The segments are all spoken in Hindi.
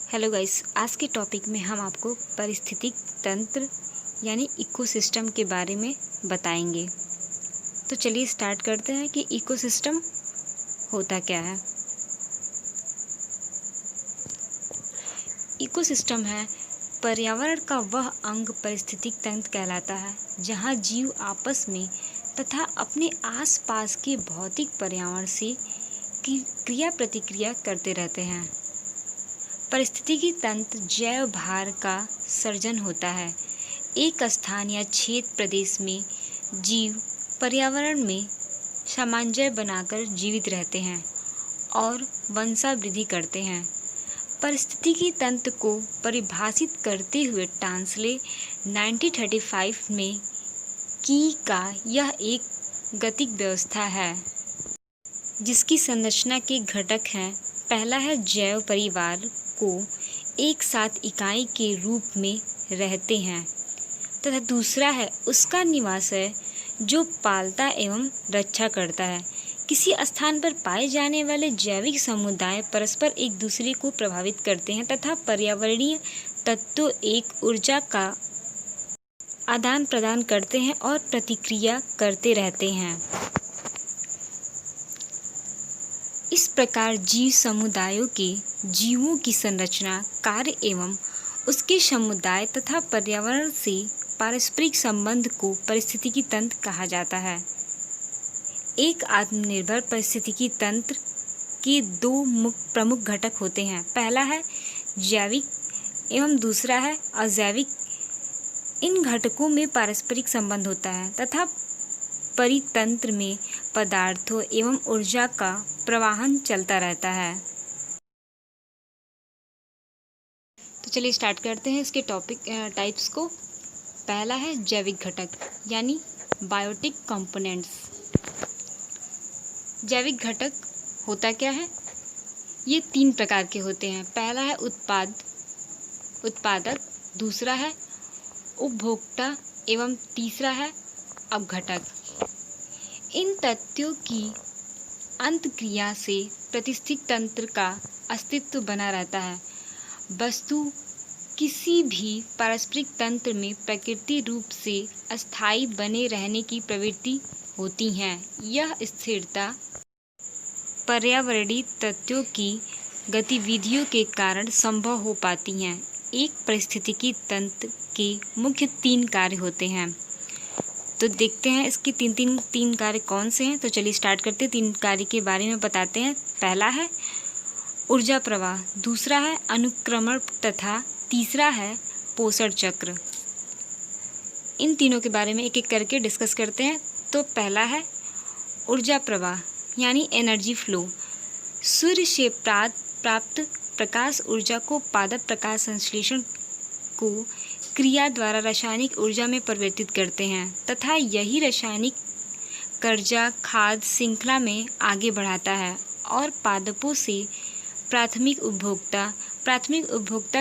हेलो गाइस, आज के टॉपिक में हम आपको पारिस्थितिक तंत्र यानी इकोसिस्टम के बारे में बताएंगे। तो चलिए स्टार्ट करते हैं कि इकोसिस्टम होता क्या है। इकोसिस्टम है पर्यावरण का वह अंग पारिस्थितिक तंत्र कहलाता है जहाँ जीव आपस में तथा अपने आसपास के भौतिक पर्यावरण से क्रिया प्रतिक्रिया करते रहते हैं। पारिस्थितिकी तंत्र जैव भार का सर्जन होता है। एक स्थान या क्षेत्र प्रदेश में जीव पर्यावरण में सामंजस्य बनाकर जीवित रहते हैं और वंशावृद्धि करते हैं। पारिस्थितिकी तंत्र को परिभाषित करते हुए टांसले 1935 में की का यह एक गतिक व्यवस्था है जिसकी संरचना के घटक हैं। पहला है जैव परिवार को एक साथ इकाई के रूप में रहते हैं तथा दूसरा है उसका निवासय जो पालता एवं रक्षा करता है। किसी स्थान पर पाए जाने वाले जैविक समुदाय परस्पर एक दूसरे को प्रभावित करते हैं तथा पर्यावरणीय तत्व एक ऊर्जा का आदान प्रदान करते हैं और प्रतिक्रिया करते रहते हैं। इस प्रकार जीव समुदायों के जीवों की संरचना, कार्य एवं उसके समुदाय तथा पर्यावरण से पारस्परिक संबंध को पारिस्थितिकी तंत्र कहा जाता है। एक आत्मनिर्भर पारिस्थितिकी तंत्र के दो प्रमुख घटक होते हैं। पहला है जैविक एवं दूसरा है अजैविक। इन घटकों में पारस्परिक संबंध होता है तथा परितंत्र में पदार्थों एवं ऊर्जा का प्रवाहन चलता रहता है। तो चलिए स्टार्ट करते हैं इसके टाइप्स को। पहला है जैविक घटक यानी बायोटिक कंपोनेंट्स। जैविक घटक होता क्या है? ये 3 प्रकार के होते हैं। पहला है उत्पादक, दूसरा है उपभोक्ता एवं तीसरा है अपघटक। इन तथ्यों की अंतक्रिया से पारिस्थितिक तंत्र का अस्तित्व बना रहता है। वस्तु किसी भी पारस्परिक तंत्र में प्रकृति रूप से अस्थायी बने रहने की प्रवृत्ति होती है। यह स्थिरता पर्यावरणीय तत्वों की गतिविधियों के कारण संभव हो पाती हैं। एक पारिस्थितिकी तंत्र के मुख्य 3 कार्य होते हैं। तो देखते हैं इसके तीन कार्य कौन से हैं। तो चलिए स्टार्ट करते हैं। 3 कार्य के बारे में बताते हैं। पहला है ऊर्जा प्रवाह, दूसरा है अनुक्रमण तथा तीसरा है पोषण चक्र। इन तीनों के बारे में एक एक करके डिस्कस करते हैं। तो पहला है ऊर्जा प्रवाह यानी एनर्जी फ्लो। सूर्य से प्राप्त प्रकाश ऊर्जा को पादप प्रकाश संश्लेषण को क्रिया द्वारा रासायनिक ऊर्जा में परिवर्तित करते हैं तथा यही रासायनिक कर्जा खाद्य श्रृंखला में आगे बढ़ाता है और पादपों से प्राथमिक उपभोक्ता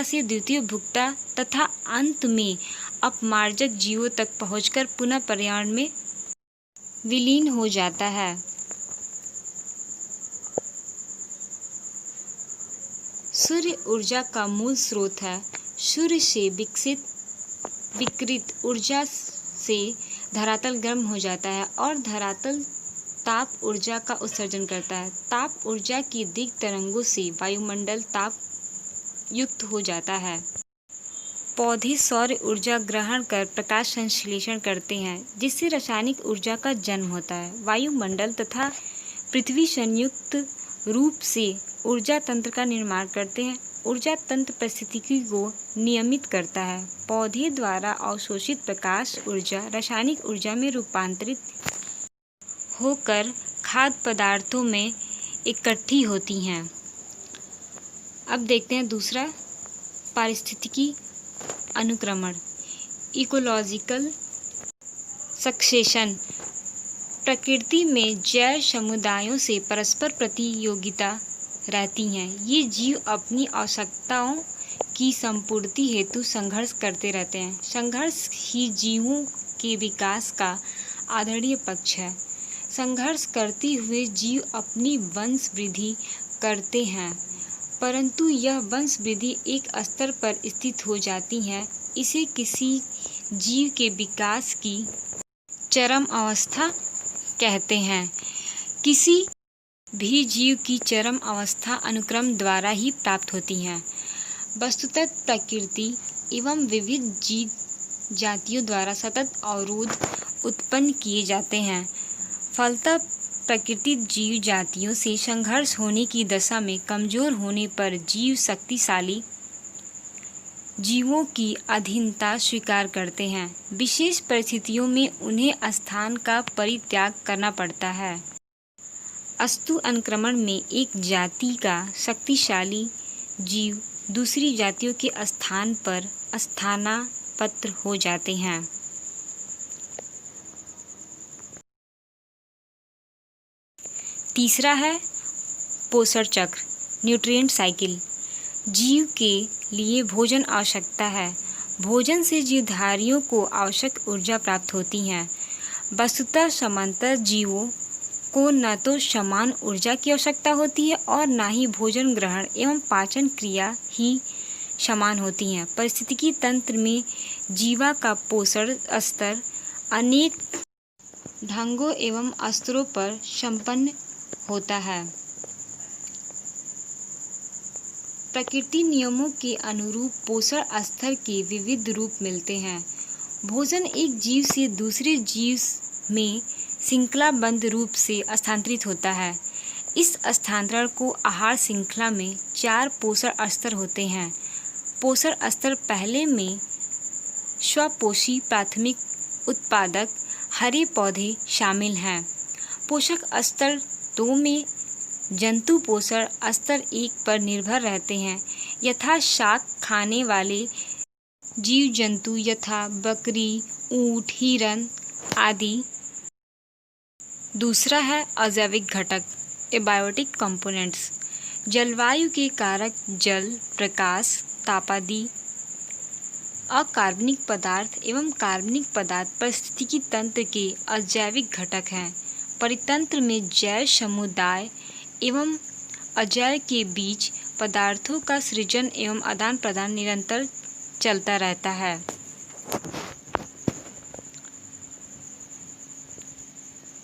से द्वितीय उपभोक्ता तथा अंत में अपमार्जक जीवों तक पहुंचकर पुनः पर्यावरण में विलीन हो जाता है। सूर्य ऊर्जा का मूल स्रोत है। सूर्य से विकिरित ऊर्जा से धरातल गर्म हो जाता है और धरातल ताप ऊर्जा का उत्सर्जन करता है। ताप ऊर्जा की दिग तरंगों से वायुमंडल ताप युक्त हो जाता है। पौधे सौर ऊर्जा ग्रहण कर प्रकाश संश्लेषण करते हैं जिससे रासायनिक ऊर्जा का जन्म होता है। वायुमंडल तथा पृथ्वी संयुक्त रूप से ऊर्जा तंत्र का निर्माण करते हैं। ऊर्जा तंत्र पारिस्थितिकी को नियमित करता है। पौधे द्वारा अवशोषित प्रकाश ऊर्जा रासायनिक ऊर्जा में रूपांतरित होकर खाद्य पदार्थों में इकट्ठी होती हैं। अब देखते हैं दूसरा पारिस्थितिकी अनुक्रमण इकोलॉजिकल सक्सेशन। प्रकृति में जैव समुदायों से परस्पर प्रतियोगिता रहती हैं। ये जीव अपनी आवश्यकताओं की संपूर्ति हेतु संघर्ष करते रहते हैं। संघर्ष ही जीवों के विकास का आधारीय पक्ष है। संघर्ष करते हुए जीव अपनी वंश वृद्धि करते हैं। परंतु यह वंश वृद्धि एक स्तर पर स्थित हो जाती है। इसे किसी जीव के विकास की चरम अवस्था कहते हैं। किसी भी जीव की चरम अवस्था अनुक्रम द्वारा ही प्राप्त होती है। वस्तुतः प्रकृति एवं विविध जीव जातियों द्वारा सतत अवरोध उत्पन्न किए जाते हैं। फलतः प्रकृति जीव जातियों से संघर्ष होने की दशा में कमजोर होने पर जीव शक्तिशाली जीवों की अधीनता स्वीकार करते हैं। विशेष परिस्थितियों में उन्हें स्थान का परित्याग करना पड़ता है। अस्तु अनुक्रमण में एक जाति का शक्तिशाली जीव दूसरी जातियों के स्थान पर स्थानापन्न हो जाते हैं। तीसरा है पोषण चक्र, न्यूट्रिएंट साइकिल। जीव के लिए भोजन आवश्यकता है। भोजन से जीवधारियों को आवश्यक ऊर्जा प्राप्त होती है। वस्तुतः समांतर जीवों को न तो समान ऊर्जा की आवश्यकता होती है और न ही भोजन ग्रहण एवं पाचन क्रिया ही समान होती हैं। पारिस्थितिकी तंत्र में जीवा का पोषण स्तर अनेक ढंगों एवं स्तरों पर संपन्न होता है। प्रकृति नियमों के अनुरूप पोषण स्तर के विविध रूप मिलते हैं। भोजन एक जीव से दूसरे जीव में श्रृंखलाबद्ध रूप से स्थानांतरित होता है। इस स्थानांतरण को आहार श्रृंखला में 4 पोषण स्तर होते हैं। पोषण स्तर पहले में स्वपोषी प्राथमिक उत्पादक हरे पौधे शामिल हैं। पोषक स्तर 2 में जंतु पोषण स्तर 1 पर निर्भर रहते हैं, यथा शाक खाने वाले जीव जंतु यथा बकरी, ऊंट, हिरन आदि। दूसरा है अजैविक घटक, एबायोटिक कंपोनेंट्स। जलवायु के कारक जल, प्रकाश, ताप आदि अकार्बनिक पदार्थ एवं कार्बनिक पदार्थ पारिस्थितिकी तंत्र के अजैविक घटक हैं। परितंत्र में जैव समुदाय एवं अजैव के बीच पदार्थों का सृजन एवं आदान प्रदान निरंतर चलता रहता है।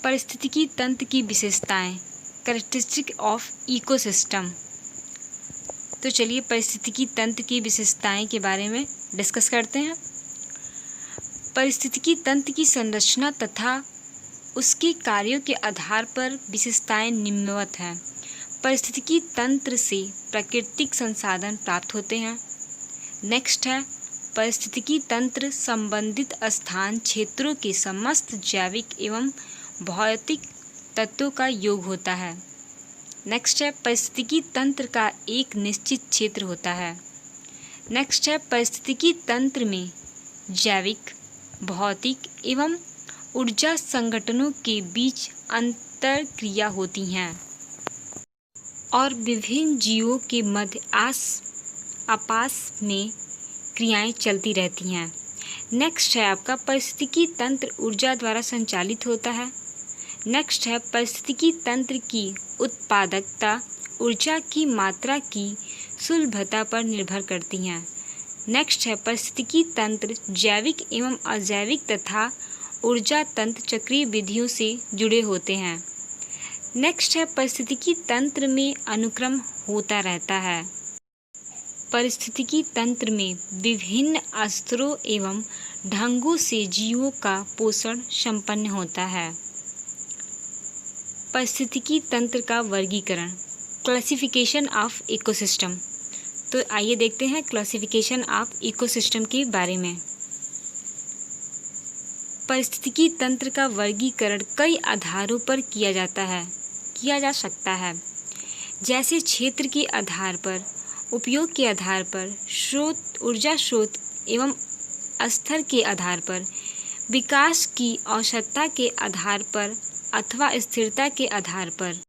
पारिस्थितिकी तंत्र की विशेषताएं, कैरेक्टरिस्टिक ऑफ इकोसिस्टम। तो चलिए पारिस्थितिकी तंत्र की विशेषताएं के बारे में डिस्कस करते हैं। पारिस्थितिकी तंत्र की संरचना तथा उसके कार्यों के आधार पर विशेषताएं निम्नवत हैं। पारिस्थितिकी तंत्र से प्राकृतिक संसाधन प्राप्त होते हैं। नेक्स्ट है पारिस्थितिकी तंत्र संबंधित स्थान क्षेत्रों के समस्त जैविक एवं भौतिक तत्वों का योग होता है। नेक्स्ट है पारिस्थितिकी तंत्र का एक निश्चित क्षेत्र होता है। नेक्स्ट है पारिस्थितिकी तंत्र में जैविक, भौतिक एवं ऊर्जा संगठनों के बीच अंतर क्रिया होती हैं और विभिन्न जीवों के मध्य आपस में क्रियाएं चलती रहती हैं। नेक्स्ट है आपका पारिस्थितिकी तंत्र ऊर्जा द्वारा संचालित होता है। नेक्स्ट है पारिस्थितिकी तंत्र की उत्पादकता ऊर्जा की मात्रा की सुलभता पर निर्भर करती हैं। नेक्स्ट है पारिस्थितिकी तंत्र जैविक एवं अजैविक तथा ऊर्जा तंत्र चक्रीय विधियों से जुड़े होते हैं। नेक्स्ट है पारिस्थितिकी तंत्र में अनुक्रम होता रहता है। पारिस्थितिकी तंत्र में विभिन्न स्तरों एवं ढंगों से जीवों का पोषण संपन्न होता है। पारिस्थितिकी तंत्र का वर्गीकरण, क्लासिफिकेशन ऑफ इकोसिस्टम। तो आइए देखते हैं क्लासिफिकेशन ऑफ इकोसिस्टम के बारे में। पारिस्थितिकी तंत्र का वर्गीकरण कई आधारों पर किया जा सकता है, जैसे क्षेत्र के आधार पर, उपयोग के आधार पर, ऊर्जा स्रोत एवं स्तर के आधार पर, विकास की आवश्यकता के आधार पर अथवा स्थिरता के आधार पर।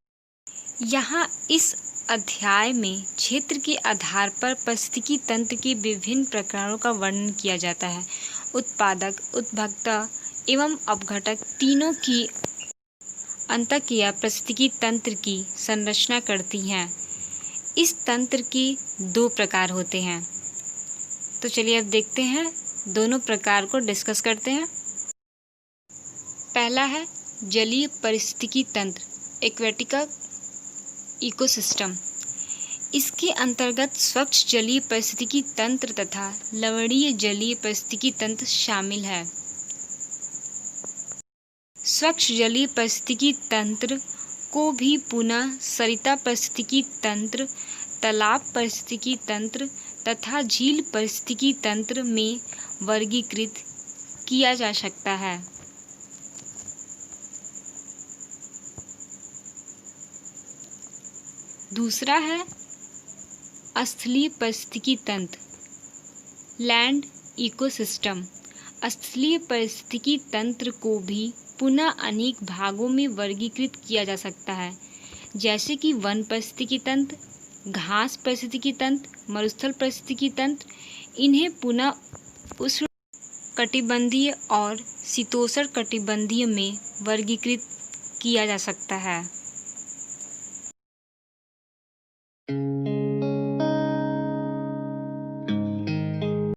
यहाँ इस अध्याय में क्षेत्र के आधार पर पारिस्थितिकी तंत्र के विभिन्न प्रकारों का वर्णन किया जाता है। उत्पादक, उपभोक्ता एवं अपघटक तीनों की अंतःक्रिया पारिस्थितिकी तंत्र की संरचना करती हैं। इस तंत्र के 2 प्रकार होते हैं। तो चलिए अब देखते हैं, दोनों प्रकार को डिस्कस करते हैं। पहला है जलीय पारिस्थितिकी तंत्र, एक्वेटिक इकोसिस्टम। इसके अंतर्गत स्वच्छ जलीय पारिस्थितिकी तंत्र तथा लवणीय जलीय पारिस्थितिकी तंत्र शामिल है। स्वच्छ जलीय पारिस्थितिकी तंत्र को भी पुनः सरिता पारिस्थितिकी तंत्र, तालाब पारिस्थितिकी तंत्र तथा झील पारिस्थितिकी तंत्र में वर्गीकृत किया जा सकता है। दूसरा है स्थलीय पारिस्थितिकी तंत्र, लैंड इकोसिस्टम। स्थलीय पारिस्थितिकी तंत्र को भी पुनः अनेक भागों में वर्गीकृत किया जा सकता है, जैसे कि वन पारिस्थितिकी तंत्र, घास पारिस्थितिकी तंत्र, मरुस्थल पारिस्थितिकी तंत्र। इन्हें पुनः उष्ण कटिबंधीय और शीतोष्ण कटिबंधीय में वर्गीकृत किया जा सकता है।